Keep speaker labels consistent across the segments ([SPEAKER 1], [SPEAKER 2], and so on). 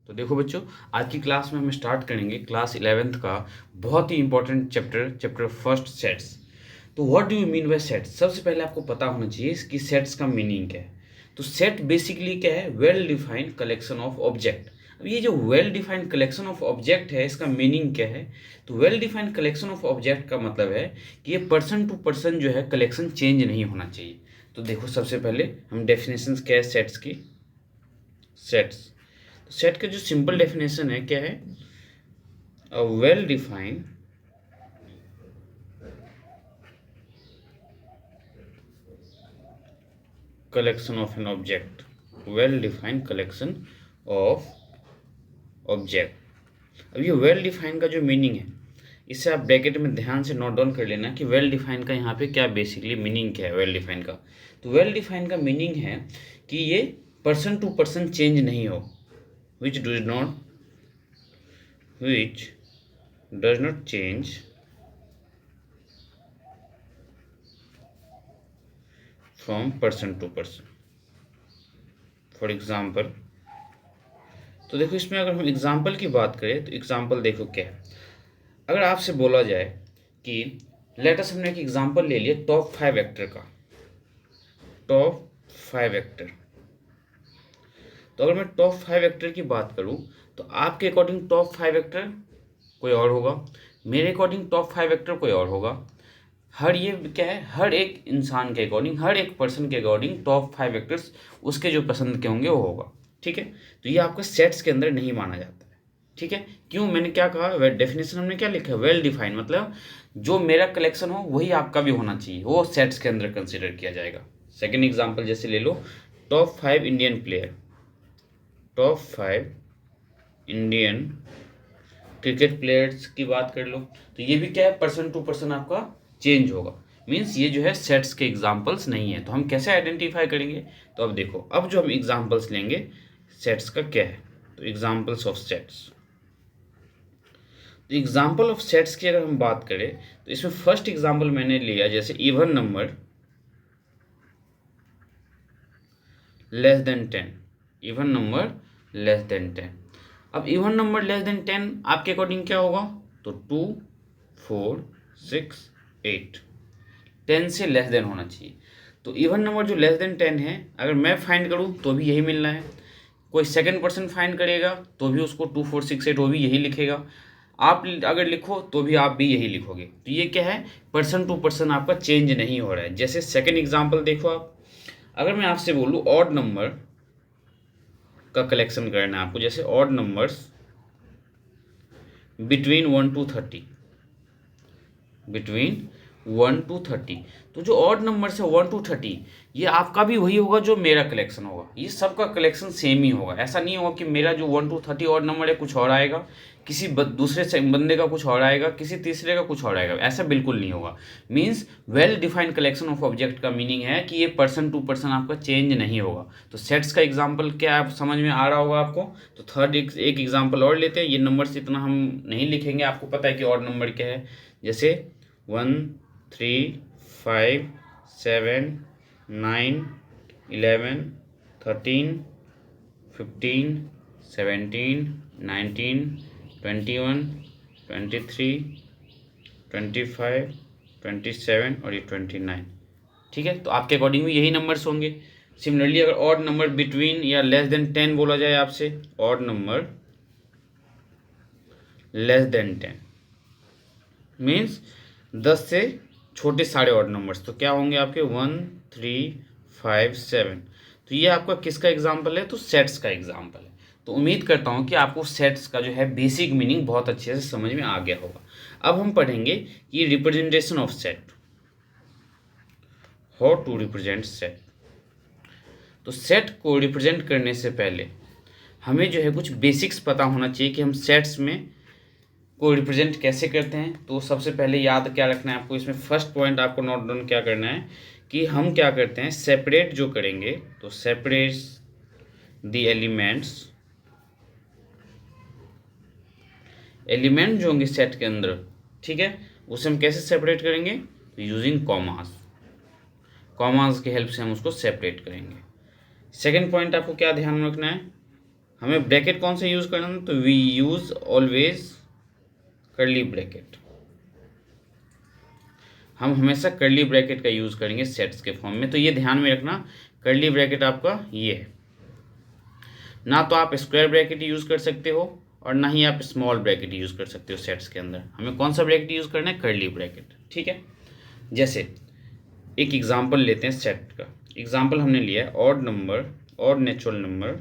[SPEAKER 1] तो देखो बच्चों, आज की क्लास में हम स्टार्ट करेंगे क्लास 11th का बहुत ही इंपॉर्टेंट चैप्टर फर्स्ट सेट्स। तो what do you mean by sets? सबसे पहले आपको पता होना चाहिए कि सेट्स का मीनिंग क्या है। तो सेट बेसिकली क्या है? Well defined collection of object. अब ये जो well defined collection of object है, इसका मीनिंग क्या है? तो well defined collection of object का मतलब है कि ये पर्सन टू पर्सन जो है कलेक्शन चेंज नहीं होना चाहिए। तो देखो, सबसे पहले हम डेफिनेशंस क्या है सेट्स की। सेट्स, तो सेट का जो सिंपल डेफिनेशन है क्या है? A well defined collection of an object, well defined collection of object। अब ये वेल डिफाइंड का जो मीनिंग है, इसे आप ब्रैकेट में ध्यान से नोट डाउन कर लेना कि वेल डिफाइंड का यहाँ पे क्या बेसिकली मीनिंग क्या है वेल डिफाइंड का। तो वेल डिफाइंड का मीनिंग है कि ये पर्सन टू पर्सन चेंज नहीं हो, which does not change from person to person। For example, तो देखो इसमें अगर हम एग्जाम्पल की बात करें तो एग्जाम्पल देखो क्या है। अगर आपसे बोला जाए कि लेटस, हमने एक एग्जाम्पल ले लिया टॉप 5 एक्टर का, टॉप 5 एक्टर। तो अगर मैं टॉप 5 एक्टर की बात करूं तो आपके अकॉर्डिंग टॉप 5 एक्टर कोई और होगा, मेरे अकॉर्डिंग टॉप 5 एक्टर कोई और होगा। हर ये क्या है, हर एक इंसान के अकॉर्डिंग, हर एक पर्सन के अकॉर्डिंग टॉप 5 एक्टर्स उसके जो पसंद के होंगे वो होगा। ठीक है, तो ये आपको सेट्स के अंदर नहीं माना जाता है। ठीक है, क्यों? मैंने क्या कहा, डेफिनेशन हमने क्या लिखा है? वेल डिफाइंड, मतलब जो मेरा कलेक्शन हो वही आपका भी होना चाहिए, वो सेट्स के अंदर कंसिडर किया जाएगा। सेकेंड एग्जाम्पल जैसे ले लो, top 5 Indian player, top 5 Indian cricket players की बात कर लो, तो ये भी क्या है, पर्सन टू पर्सन आपका चेंज होगा। मीन्स ये जो है सेट्स के एग्जाम्पल्स नहीं है। तो हम कैसे आइडेंटिफाई करेंगे? तो अब देखो, अब जो हम एग्जाम्पल्स लेंगे सेट्स का क्या है, तो एग्जाम्पल्स ऑफ सेट्स। तो एग्जाम्पल ऑफ सेट्स की अगर हम बात करें तो इसमें फर्स्ट एग्जाम्पल मैंने लिया जैसे even number less than 10, even number less than 10। अब इवन नंबर लेस देन 10 आपके अकॉर्डिंग क्या होगा? तो 2, 4, 6, 8, 10 से लेस देन होना चाहिए। तो इवन नंबर जो लेस देन 10 है, अगर मैं फाइंड करूँ तो भी यही मिलना है, कोई सेकंड पर्सन फाइंड करेगा तो भी उसको 2, 4, 6, 8 वो भी यही लिखेगा, आप अगर लिखो तो भी आप भी यही लिखोगे। तो ये क्या है, पर्सन टू पर्सन आपका चेंज नहीं हो रहा है। जैसे सेकंड एग्जांपल देखो आप, अगर मैं आपसे बोलूँ ऑड नंबर का कलेक्शन करना है आपको, जैसे odd numbers between 1 to 30, between 1 to 30, तो जो ऑड नंबर है 1 to 30, ये आपका भी वही होगा जो मेरा कलेक्शन होगा। ये सबका कलेक्शन सेम ही होगा। ऐसा नहीं होगा कि मेरा जो 1 to 30 ऑड नंबर है कुछ और आएगा, किसी दूसरे से बंदे का कुछ और आएगा, किसी तीसरे का कुछ और आएगा, ऐसा बिल्कुल नहीं होगा। Means well defined collection of object का मीनिंग है कि ये पर्सन टू पर्सन आपका चेंज नहीं होगा। तो सेट्स का एग्जाम्पल क्या आप समझ में आ रहा होगा आपको। तो थर्ड एक एग्जाम्पल और लेते हैं। ये नंबर्स इतना हम नहीं लिखेंगे, आपको पता है कि ऑड नंबर क्या है। जैसे 1, 3, 5, 7, 9, 11, 13, 15, 17, 19, 21, 23, 25, 27 और ये 29। ठीक है, तो आपके अकॉर्डिंग भी यही नंबर्स होंगे। सिमिलरली अगर ऑड नंबर बिटवीन या लेस देन 10 बोला जाए आपसे, odd number less than 10 means 10 से छोटे सारे ऑड नंबर्स, तो क्या होंगे आपके 1, 3, 5, 7। तो ये आपका किसका एग्जाम्पल है? तो सेट्स का एग्जाम्पल है। तो उम्मीद करता हूँ कि आपको सेट्स का जो है बेसिक मीनिंग बहुत अच्छे से समझ में आ गया होगा। अब हम पढ़ेंगे कि representation of set, how to represent set. तो सेट को रिप्रेजेंट करने से पहले हमें जो है कुछ बेसिक्स पता होना चाहिए कि हम सेट्स में को रिप्रेजेंट कैसे करते हैं। तो सबसे पहले याद क्या रखना है आपको, इसमें फर्स्ट पॉइंट आपको नोट डाउन क्या करना है कि हम क्या करते हैं, सेपरेट जो करेंगे, तो सेपरेट द एलिमेंट्स, एलिमेंट जो होंगे सेट के अंदर, ठीक है, उसे हम कैसे सेपरेट करेंगे? तो यूजिंग कॉमास, कॉमास की हेल्प से हम उसको सेपरेट करेंगे। सेकंड पॉइंट आपको क्या ध्यान में रखना है, हमें ब्रैकेट कौन सा यूज़ करना है, तो we use always curly bracket. हम हमेशा कर्ली ब्रैकेट का यूज़ करेंगे सेट्स के फॉर्म में। तो ये ध्यान में रखना, कर्ली ब्रैकेट आपका ये है। ना तो आप स्क्वायर ब्रैकेट यूज़ कर सकते हो और ना ही आप स्मॉल ब्रैकेट यूज़ कर सकते हो सेट्स के अंदर। हमें कौन सा ब्रैकेट यूज़ करना है, कर्ली ब्रैकेट, ठीक है। जैसे एक एग्जांपल लेते हैं सेट का। एग्जांपल हमने लिया है odd number, odd natural number,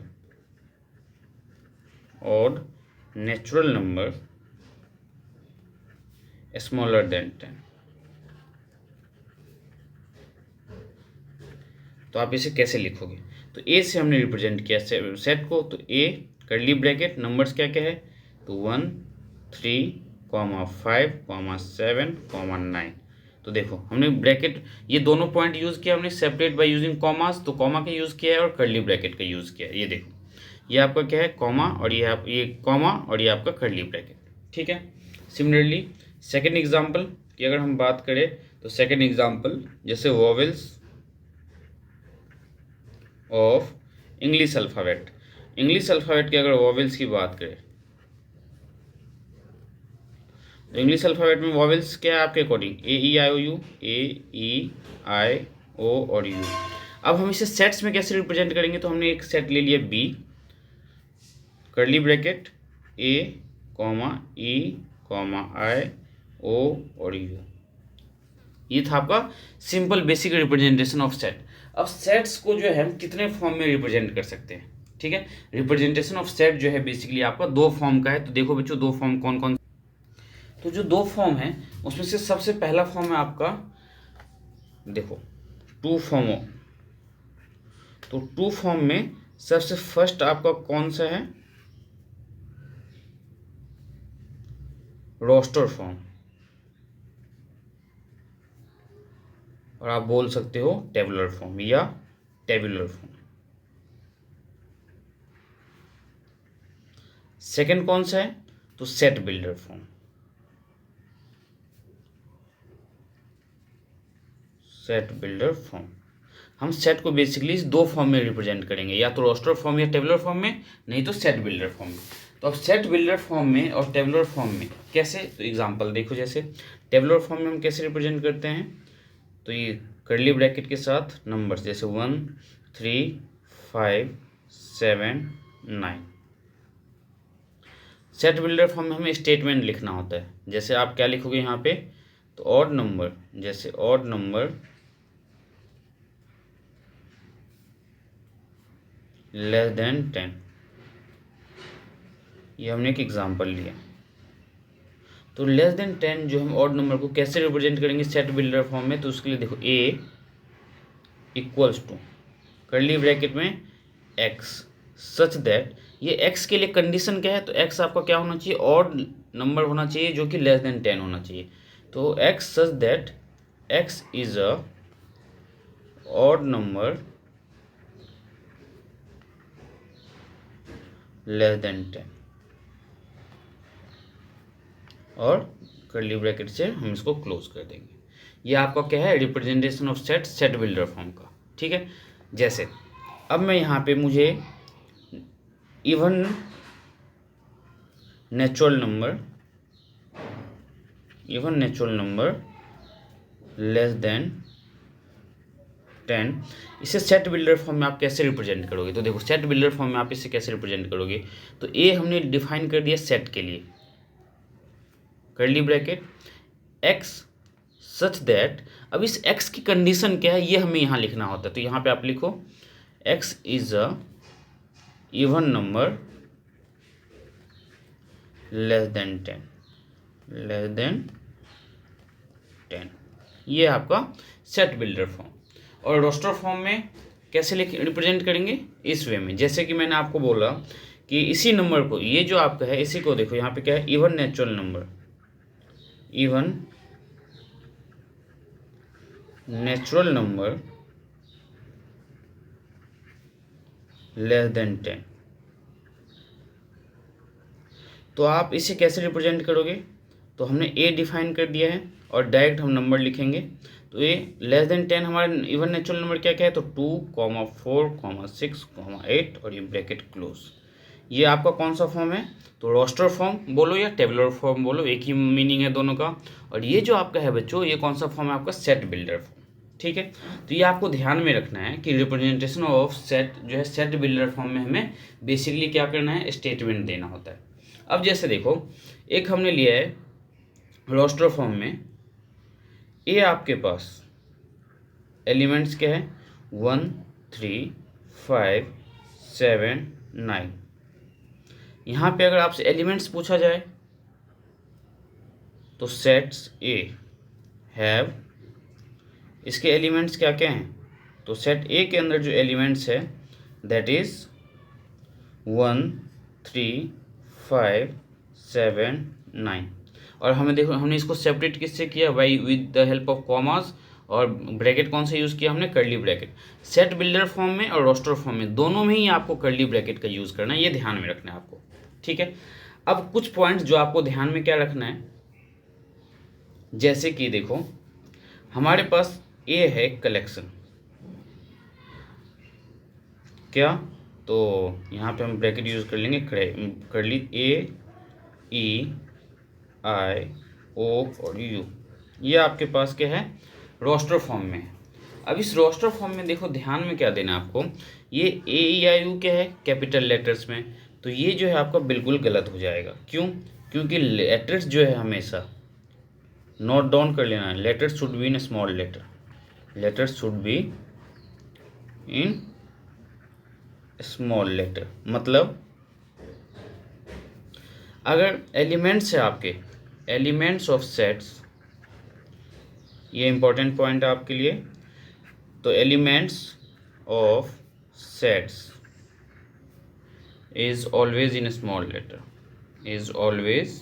[SPEAKER 1] odd natural number smaller than 10। तो आप इसे कैसे लिखोगे, तो ए से हमने रिप्रेजेंट किया सेट को। तो ए कर्ली ब्रैकेट, नंबर्स क्या क्या है, तो 1 3 5 7 9। तो देखो हमने ब्रैकेट ये दोनों पॉइंट यूज़ किया हमने सेपरेट बाय यूजिंग कॉमास, तो कॉमा का यूज़ किया है और कर्ली ब्रैकेट का यूज़ किया है। ये देखो ये आपका क्या है, कॉमा, और ये कॉमा और ये आपका कर्ली ब्रैकेट, ठीक है। सिमिलरली सेकेंड एग्जाम्पल की अगर हम बात करें, तो सेकेंड एग्जाम्पल जैसे vowels of English alphabet. English alphabet की अगर वॉवेल्स की बात करें, तो इंग्लिश अल्फ़ाबेट में वॉवेल्स क्या है आपके according, A E I O you, ए ई आई ओ और यू। अब हम इसे सेट्स में कैसे रिप्रेजेंट करेंगे, तो हमने एक सेट ले लिया बी, कर्ली ब्रैकेट, ए कॉमा ई कॉमा आई ओ और यू। ये था आपका simple basic representation of set. अब सेट्स को जो है हम कितने फॉर्म में रिप्रेजेंट कर सकते हैं, ठीक है। रिप्रेजेंटेशन ऑफ सेट जो है बेसिकली आपका दो फॉर्म का है। तो देखो बच्चों दो फॉर्म कौन कौन, तो जो दो फॉर्म है उसमें से सबसे पहला फॉर्म है आपका, देखो टू फॉर्म। तो टू फॉर्म में सबसे फर्स्ट आपका कौन सा है, रोस्टर फॉर्म, और आप बोल सकते हो टेबुलर फॉर्म या टेबुलर फॉर्म। सेकंड कौन सा है, तो set builder form. Set builder form, हम सेट को बेसिकली इस दो फॉर्म में रिप्रेजेंट करेंगे, या तो रोस्टर फॉर्म या टेबुलर फॉर्म में, नहीं तो सेट बिल्डर फॉर्म में। तो अब सेट बिल्डर फॉर्म में और टेबुलर फॉर्म में कैसे, तो एग्जांपल देखो। जैसे टेबुलर फॉर्म में हम कैसे रिप्रेजेंट करते हैं, तो ये कर्ली ब्रैकेट के साथ नंबर्स जैसे 1 3 5 7 9। सेट बिल्डर फॉर्म में हमें स्टेटमेंट लिखना होता है। जैसे आप क्या लिखोगे यहाँ पे, तो ऑड नंबर, जैसे ऑड नंबर लेस देन 10। ये हमने एक एग्जांपल लिया। तो लेस देन 10 जो हम ऑड नंबर को कैसे रिप्रेजेंट करेंगे सेट बिल्डर फॉर्म में, तो उसके लिए देखो ए इक्वल्स टू कर्ली ब्रैकेट में एक्स सच दैट, ये एक्स के लिए कंडीशन क्या है, तो एक्स आपका क्या होना चाहिए, ऑड नंबर होना चाहिए जो कि लेस देन 10 होना चाहिए। तो x such that x is a odd number less than 10, और कर्ली ब्रैकेट से हम इसको क्लोज कर देंगे। ये आपका क्या है, representation of set set builder form का, ठीक है। जैसे अब मैं यहाँ पे मुझे even natural number less than 10, इसे सेट बिल्डर फॉर्म में आप कैसे रिप्रेजेंट करोगे, तो देखो सेट बिल्डर फॉर्म में आप इसे कैसे रिप्रेजेंट करोगे, तो ए हमने डिफाइन कर दिया सेट के लिए, curly bracket x such that, अब इस एक्स की कंडीशन क्या है ये हमें यहाँ लिखना होता है। तो यहाँ पे आप लिखो x is a even number less than 10, ये आपका सेट बिल्डर फॉर्म। और रोस्टर फॉर्म में कैसे रिप्रेजेंट करेंगे, इस वे में, जैसे कि मैंने आपको बोला कि इसी नंबर को, ये जो आपका है इसी को देखो यहाँ पे क्या है, even natural number, even natural number less than 10। तो आप इसे कैसे रिप्रेजेंट करोगे, तो हमने ए डिफाइन कर दिया है और डायरेक्ट हम नंबर लिखेंगे। तो ये लेस देन 10 हमारा इवन नेचुरल नंबर क्या क्या है, तो 2, 4, 6, 8 और ये ब्रैकेट क्लोज। ये आपका कौन सा फॉर्म है, तो रोस्टर फॉर्म बोलो या टेबुलर फॉर्म बोलो, एक ही मीनिंग है दोनों का। और ये जो आपका है बच्चों, ये कौन सा फॉर्म है आपका, सेट बिल्डर फॉर्म। ठीक है, तो ये आपको ध्यान में रखना है कि रिप्रेजेंटेशन ऑफ सेट जो है सेट बिल्डर फॉर्म में हमें बेसिकली क्या करना है, स्टेटमेंट देना होता है। अब जैसे देखो, एक हमने लिया है रोस्टर फॉर्म में, ये आपके पास एलिमेंट्स क्या है, 1 3 5 7 9। यहाँ पे अगर आपसे एलिमेंट्स पूछा जाए तो सेट्स ए हैव, इसके एलिमेंट्स क्या क्या हैं, तो सेट ए के अंदर जो एलिमेंट्स है दैट इज 1 3 5 7 9। और हमें देखो, हमने इसको सेपरेट किससे किया, by with the help of commas, और ब्रैकेट कौन सा यूज़ किया हमने, curly bracket. Set builder form में और रोस्टर फॉर्म में दोनों में ही आपको कर्ली ब्रैकेट का यूज़ करना है, ये ध्यान में रखना है आपको। ठीक है, अब कुछ पॉइंट्स जो आपको ध्यान में क्या रखना है, जैसे कि देखो हमारे पास ए है कलेक्शन, क्या, तो यहाँ पे हम ब्रैकेट यूज़ कर लेंगे, कर्ली ए ई आई ओ और यू, ये आपके पास क्या है, रोस्टर फॉर्म में है। अब इस रोस्टर फॉर्म में देखो ध्यान में क्या देना है आपको, ये ए ई आई यू क्या है, कैपिटल लेटर्स में, तो ये जो है आपका बिल्कुल गलत हो जाएगा। क्यों, क्योंकि लेटर्स जो है हमेशा नोट डाउन कर लेना है, letters should be in small letter, letters should be in small letter. मतलब अगर एलिमेंट्स है आपके, एलिमेंट्स ऑफ सेट्स, ये इंपॉर्टेंट पॉइंट है आपके लिए, तो elements of sets is always in small letter, is always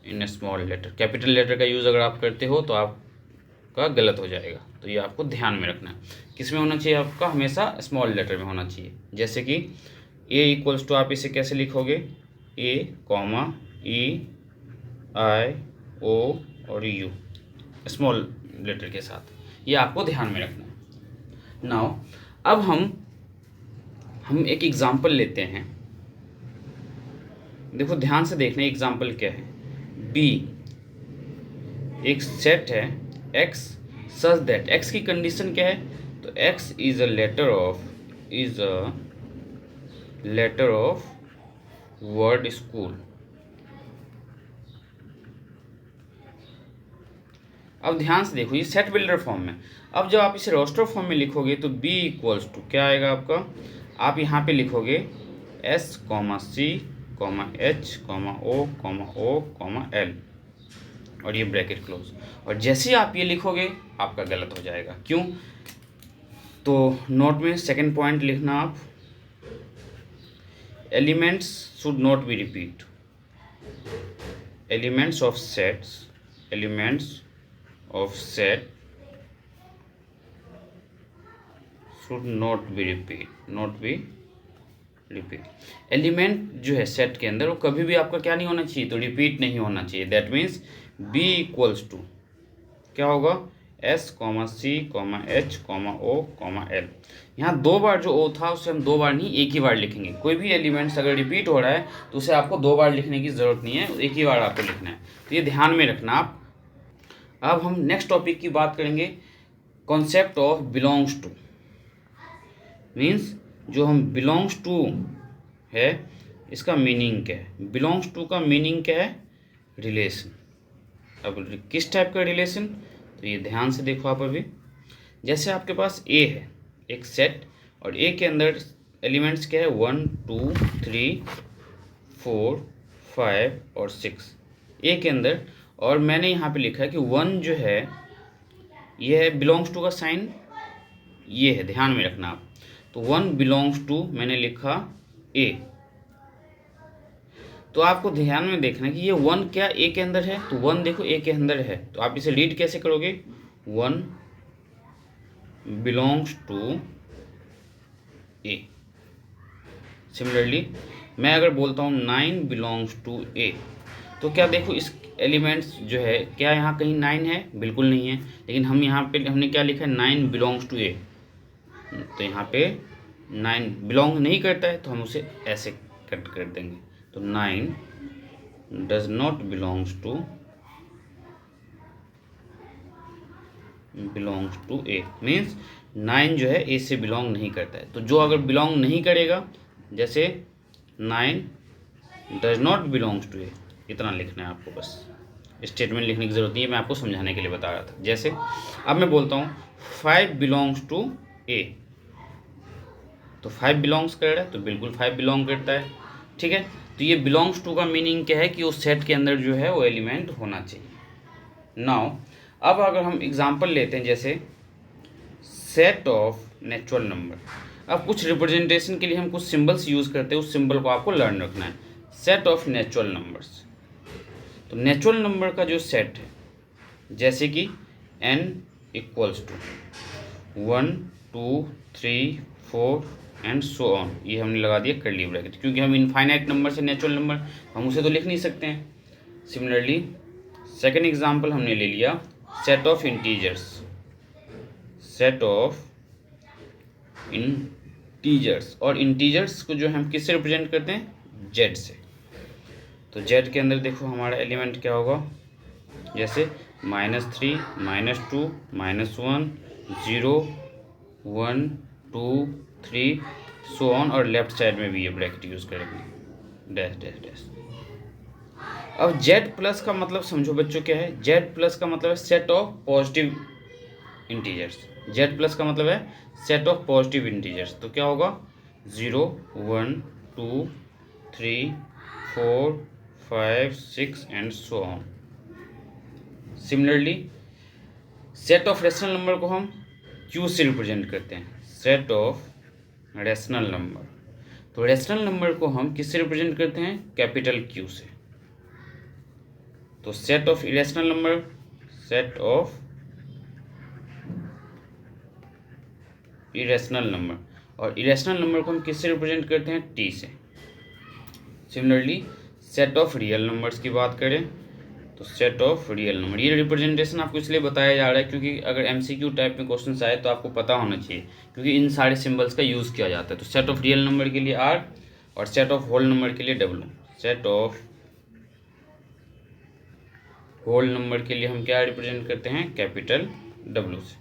[SPEAKER 1] in small letter. Capital letter का यूज़ अगर आप करते हो तो आपका गलत हो जाएगा, तो ये आपको ध्यान में रखना है। किस में होना चाहिए आपका, हमेशा स्मॉल लेटर में होना चाहिए। जैसे कि ए इक्वल्स टू, आप इसे कैसे लिखोगे, ए कॉमा ई आई ओ और यू, स्मॉल लेटर के साथ, ये आपको ध्यान में रखना है। नाउ अब हम एक एग्जांपल लेते हैं, देखो ध्यान से देखना एग्जांपल क्या है। बी एक सेट है एक्स सच दैट, एक्स की कंडीशन क्या है, तो x is a letter of word school. अब ध्यान से देखो, ये सेट बिल्डर फॉर्म में। अब जब आप इसे रोस्टर फॉर्म में लिखोगे तो बी इक्वल्स टू क्या आएगा आपका, आप यहाँ पे लिखोगे S comma C comma H comma O comma L, और ये ब्रैकेट क्लोज। और जैसे ही आप ये लिखोगे आपका गलत हो जाएगा। क्यों, तो नोट में सेकंड पॉइंट लिखना आप, elements should not be repeat, elements of sets, elements of set should not be repeat। Element जो है सेट के अंदर वो कभी भी आपका क्या नहीं होना चाहिए, तो रिपीट नहीं होना चाहिए। That means B equals to क्या होगा, S comma C comma H comma O comma L. यहाँ 2 बार जो ओ था उसे हम 2 बार नहीं, एक ही बार लिखेंगे। कोई भी एलिमेंट्स अगर रिपीट हो रहा है तो उसे आपको 2 बार लिखने की ज़रूरत नहीं है, एक ही बार आपको लिखना है, तो ये ध्यान में रखना आप। अब हम नेक्स्ट टॉपिक की बात करेंगे, concept of belongs to. Means जो हम बिलोंग्स टू है इसका मीनिंग क्या है, बिलोंग्स टू का मीनिंग क्या है, रिलेशन। अब किस टाइप का रिलेशन, तो ये ध्यान से देखो आप अभी। जैसे आपके पास ए है एक सेट, और ए के अंदर एलिमेंट्स क्या है, 1 2 3 4 5 और 6 ए के अंदर। और मैंने यहाँ पे लिखा है कि 1 जो है ये है बिलोंग्स टू का साइन, ये है, ध्यान में रखना आप। तो 1 बिलोंग्स टू मैंने लिखा ए, तो आपको ध्यान में देखना कि ये 1 क्या ए के अंदर है, तो 1 देखो ए के अंदर है, तो आप इसे रीड कैसे करोगे, 1 बिलोंग्स टू ए। सिमिलरली मैं अगर बोलता हूँ 9 बिलोंग्स टू ए, तो क्या देखो इस एलिमेंट्स जो है, क्या यहाँ कहीं 9 है, बिल्कुल नहीं है, लेकिन हम यहाँ पे हमने क्या लिखा है, 9 बिलोंग्स टू ए, तो यहाँ पे 9 बिलोंग नहीं करता है तो हम उसे ऐसे कट कर देंगे। तो 9 does not belongs to A, means 9 जो है ए से बिलोंग नहीं करता है। तो जो अगर बिलोंग नहीं करेगा, जैसे 9 डज नॉट बिलोंग्स टू ए, इतना लिखना है आपको, बस स्टेटमेंट लिखने की ज़रूरत नहीं है, मैं आपको समझाने के लिए बता रहा था। जैसे अब मैं बोलता हूँ 5 बिलोंग्स टू ए, तो 5 बिलोंग्स कर रहा है, तो बिल्कुल 5 बिलोंग करता है, ठीक है। तो ये बिलोंग्स टू का मीनिंग क्या है कि उस सेट के अंदर जो है वो एलिमेंट होना चाहिए। नाउ अब अगर हम एग्जांपल लेते हैं, जैसे सेट ऑफ नेचुरल नंबर। अब कुछ रिप्रेजेंटेशन के लिए हम कुछ सिंबल्स यूज़ करते हैं, उस सिंबल को आपको लर्न रखना है। सेट ऑफ नेचुरल नंबर्स, तो नेचुरल नंबर का जो सेट है, जैसे कि n equals to 1 2 3 4 and so on, ये हमने लगा दिया कर्ली ब्रैकेट, क्योंकि हम इनफाइनाइट नंबर से नेचुरल नंबर हम उसे तो लिख नहीं सकते हैं। सिमिलरली सेकेंड एग्जांपल हमने ले लिया set of integers, set of integers, और इंटीजर्स को जो हम किससे रिप्रेजेंट करते हैं, z से। तो z के अंदर देखो हमारा एलिमेंट क्या होगा, जैसे -3 -2 -1 0 1 2 3 सो ऑन, और लेफ्ट साइड में भी ये ब्रैकेट यूज़ करेंगे, डैश डैश डैश। अब z प्लस का मतलब समझो बच्चों क्या है, z प्लस का मतलब है set of positive integers, z plus का मतलब है सेट ऑफ पॉजिटिव इंटीजर्स। तो क्या होगा 0 1 2 3 4 5 6 and so on. Similarly set of rational number को हम q से रिप्रेजेंट करते हैं, सेट ऑफ रेशनल नंबर। तो रेशनल नंबर को हम किससे रिप्रेजेंट करते हैं, कैपिटल Q से। तो set of irrational number, set of irrational number, और इरेशनल नंबर को हम किससे रिप्रेजेंट करते हैं, t से। Similarly set of real numbers की बात करें, तो सेट ऑफ रियल नंबर, ये रिप्रेजेंटेशन आपको इसलिए बताया जा रहा है क्योंकि अगर MCQ टाइप में क्वेश्चन आए तो आपको पता होना चाहिए, क्योंकि इन सारे सिंबल्स का यूज़ किया जाता है। तो सेट ऑफ रियल नंबर के लिए R, और सेट ऑफ होल नंबर के लिए W। Set of whole number के लिए हम क्या रिप्रेजेंट करते हैं, कैपिटल W से।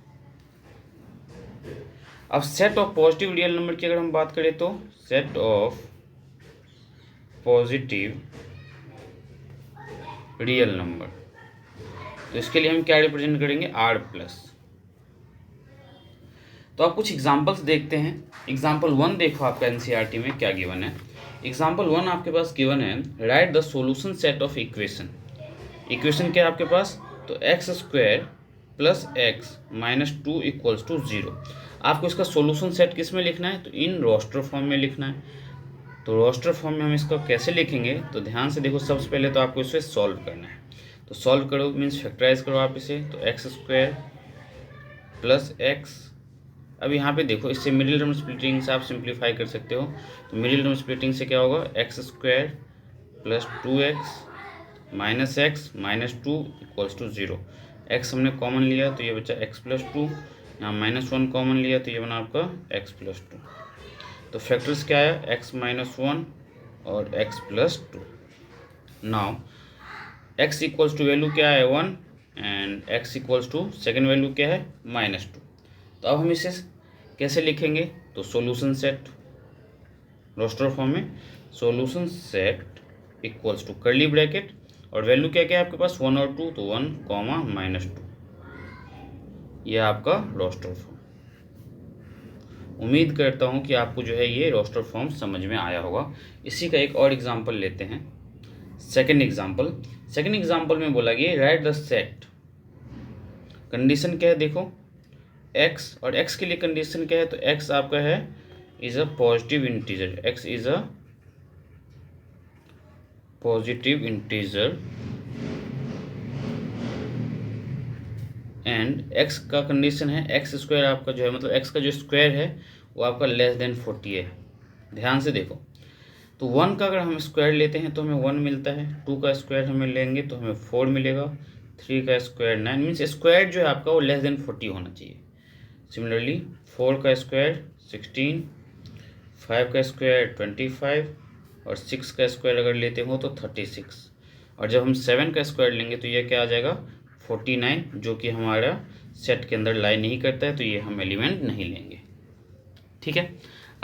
[SPEAKER 1] अब set of positive real number की अगर हम बात करें, तो set of positive real number, तो इसके लिए हम क्या रिप्रेजेंट करेंगे, R प्लस। तो आप कुछ एग्जांपल्स देखते हैं। एग्जांपल 1 देखो आपका NCERT में क्या गिवन है। एग्जांपल 1 आपके पास गिवन है, right the solution set of equation. Equation क्या है आपके पास, तो x² plus x -2 equals to 0। आपको इसका सॉल्यूशन सेट किस में लिखना है, तो इन रोस्टर फॉर्म में लिखना है। तो रोस्टर फॉर्म में हम इसको कैसे लिखेंगे, तो ध्यान से देखो, सबसे पहले तो आपको इसे सॉल्व करना है। तो सॉल्व करो मीन्स फैक्टराइज करो आप इसे, तो x² प्लस x। अब यहाँ पे देखो, इससे मिडिल टर्म स्प्लिटिंग से आप सिंप्लीफाई कर सकते हो। तो मिडिल टर्म स्प्लिटिंग से क्या होगा, x² plus 2x minus x -2 equals to 0। x हमने कॉमन लिया तो ये बचा x प्लस 2, यहाँ -1 कॉमन लिया तो ये बना आपका x प्लस 2। तो फैक्टर्स क्या है, x -1 और x plus 2। Now x equals to value क्या है 1, and x equals to second value क्या है -2। तो अब हम इसे कैसे लिखेंगे, तो सॉल्यूशन सेट रोस्टर फॉर्म में, solution set equals to curly bracket, और वैल्यू क्या क्या है आपके पास 1 और 2, तो 1, -2। यह आपका रोस्टर फॉर्म। उम्मीद करता हूँ कि आपको जो है ये रोस्टर फॉर्म समझ में आया होगा। इसी का एक और एग्जांपल लेते हैं, सेकंड एग्जांपल में बोला गया राइट द सेट। कंडीशन क्या है देखो, x, और x के लिए कंडीशन क्या है, तो x आपका है is a positive integer, x is a positive integer, and x का कंडीशन है x² आपका जो है, मतलब x का जो स्क्वायर है वो आपका लेस देन 40 है। ध्यान से देखो, तो 1 का अगर हम स्क्वायर लेते हैं तो हमें 1 मिलता है, 2 का स्क्वायर हमें लेंगे तो हमें 4 मिलेगा, 3 का स्क्वायर 9, मीन्स स्क्वायर जो है आपका वो लेस देन 40 होना चाहिए। सिमिलरली 4 का स्क्वायर 16, 5 का स्क्वायर 25, और 6 का स्क्वायर अगर लेते हो तो 36, और जब हम 7 का स्क्वायर लेंगे तो ये क्या आ जाएगा 49, जो कि हमारा सेट के अंदर लाई नहीं करता है, तो ये हम एलिमेंट नहीं लेंगे। ठीक है,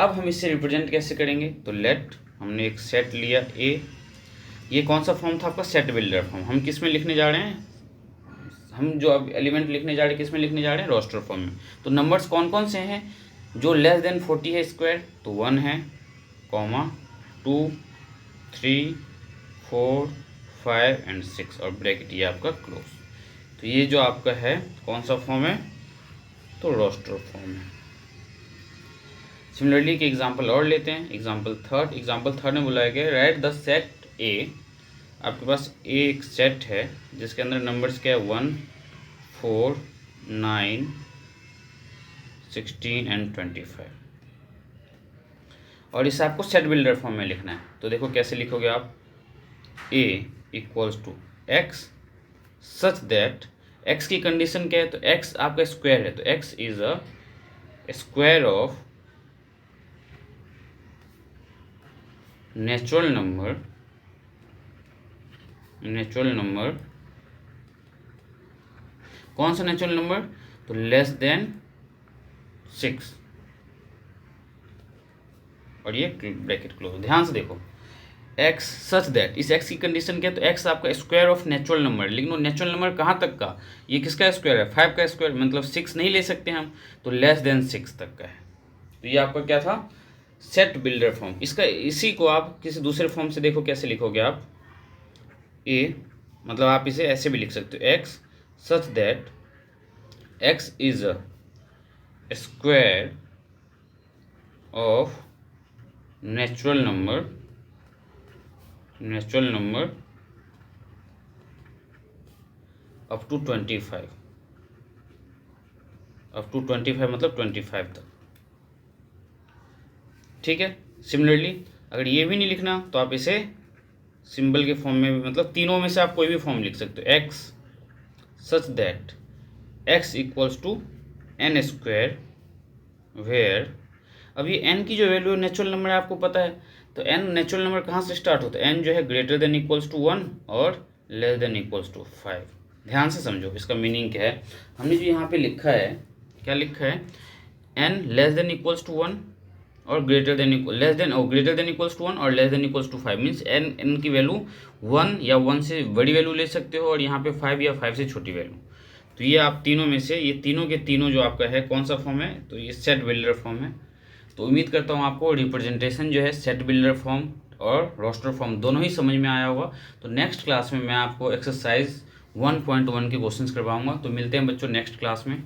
[SPEAKER 1] अब हम इसे रिप्रेजेंट कैसे करेंगे, तो लेट हमने एक सेट लिया ए, ये कौन सा फॉर्म था आपका सेट बिल्डर फॉर्म। हम किस में लिखने जा रहे हैं, हम जो अब एलिमेंट लिखने जा रहे हैं किस में लिखने जा रहे हैं, रोस्टर फॉर्म में। तो नंबर्स कौन कौन से हैं, जो लेस देन 40 है स्क्वायर तो 1 है, कॉमा 2 3 4 5 एंड 6 और ब्रैकेट ये आपका क्लोज। तो ये जो आपका है कौन सा फॉर्म है, तो रोस्टर फॉर्म है। सिमिलरली एक एग्जांपल और लेते हैं, एग्जांपल थर्ड में बुलाया गया राइट द सेट ए। आपके पास ए एक सेट है जिसके अंदर नंबर्स क्या है 1 4 9 16 एंड 25, और इसे आपको सेट बिल्डर फॉर्म में लिखना है। तो देखो कैसे लिखोगे आप, A equals to x such that, x की कंडीशन क्या है, तो एक्स आपका स्क्वायर है, तो x is a square of natural number कौन सा नेचुरल नंबर, तो लेस देन 6, और ये ब्रैकेट क्लोज। ध्यान से देखो एक्स सच दैट, इस एक्स की कंडीशन क्या है, तो एक्स आपका स्क्वायर ऑफ नेचुरल नंबर, लेकिन वो नेचुरल नंबर कहाँ तक का, ये किसका स्क्वायर है 5 का स्क्वायर, मतलब 6 नहीं ले सकते हम, तो लेस देन 6 तक का है। तो ये आपका क्या था सेट बिल्डर फॉर्म। इसका इसी को आप किसी दूसरे फॉर्म से देखो कैसे लिखोगे आप, ए मतलब आप इसे ऐसे भी लिख सकते हो, x such that x is a square of natural number up to 25, मतलब 25 तक। ठीक है, सिमिलरली अगर ये भी नहीं लिखना तो आप इसे सिंबल के फॉर्म में भी, मतलब तीनों में से आप कोई भी फॉर्म लिख सकते हो, x such that x equals to n square where, अब ये एन की जो वैल्यू नेचुरल नंबर है आपको पता है, तो एन नेचुरल नंबर कहाँ से स्टार्ट होता है, एन जो है ग्रेटर देन इक्वल्स टू 1 और लेस देन इक्वल्स टू 5। ध्यान से समझो इसका मीनिंग क्या है, हमने जो यहाँ पे लिखा है, क्या लिखा है, n less than equals to 1 और ग्रेटर देन इक्वल्स टू 1 और less than equals to 5, means n की वैल्यू 1 या 1 से बड़ी वैल्यू ले सकते हो, और यहाँ पे 5 या 5 से छोटी वैल्यू। तो ये आप तीनों में से, ये तीनों के तीनों जो आपका है कौन सा फॉर्म है, तो ये सेट बिल्डर फॉर्म है। तो उम्मीद करता हूँ आपको रिप्रेजेंटेशन जो है सेट बिल्डर फॉर्म और रोस्टर फॉर्म दोनों ही समझ में आया होगा। तो नेक्स्ट क्लास में मैं आपको एक्सरसाइज 1.1 के क्वेश्चंस करवाऊंगा। तो मिलते हैं बच्चों नेक्स्ट क्लास में।